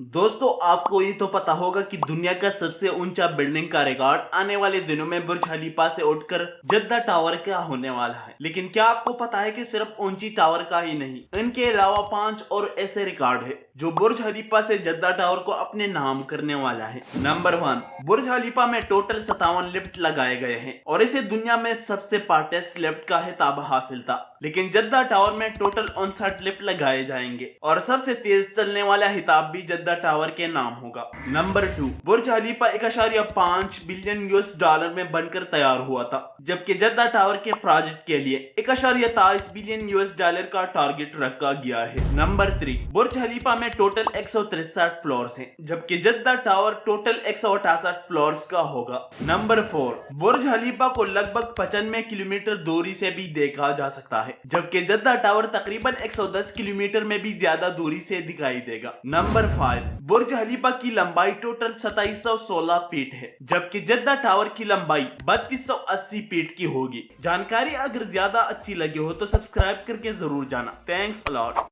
दोस्तों, आपको ये तो पता होगा कि दुनिया का सबसे ऊंचा बिल्डिंग का रिकॉर्ड आने वाले दिनों में बुर्ज खलीफा से उठकर जद्दा टावर का होने वाला है। लेकिन क्या आपको पता है कि सिर्फ ऊंची टावर का ही नहीं, इनके अलावा 5 और ऐसे रिकॉर्ड है जो बुर्ज खलीफा से जद्दा टावर को अपने नाम करने वाला है। नंबर 1, बुर्ज खलीफा में टोटल 57 लिफ्ट लगाए गए हैं और इसे दुनिया में सबसे पार्टेस्ट लिफ्ट का खिताब हासिल था। लेकिन जद्दा टावर में टोटल 59 लिफ्ट लगाए जाएंगे और सबसे तेज चलने वाला खिताब भी जद्दा टावर के नाम होगा। नंबर 2, बुर्ज खलीफा 1.5 बिलियन यूएस डॉलर में बनकर तैयार हुआ था, जबकि जद्दा टावर के प्रोजेक्ट के लिए 1.23 बिलियन यूएस डॉलर का टारगेट रखा गया है। नंबर 3, बुर्ज खलीफा में टोटल 163 फ्लोर्स हैं, जबकि जद्दा टावर टोटल 168 फ्लोर्स का होगा। नंबर 4, बुर्ज खलीफा को लगभग 95 किलोमीटर दूरी से भी देखा जा सकता है, जबकि जद्दा टावर तकरीबन 110 किलोमीटर में भी ज्यादा दूरी से दिखाई देगा। नंबर 5, बुर्ज खलीफा की लंबाई टोटल 2716 फीट है, जबकि जद्दा टावर की लंबाई 3280 फीट की होगी। जानकारी अगर ज्यादा अच्छी लगी हो तो सब्सक्राइब करके जरूर जाना। Thanks a lot.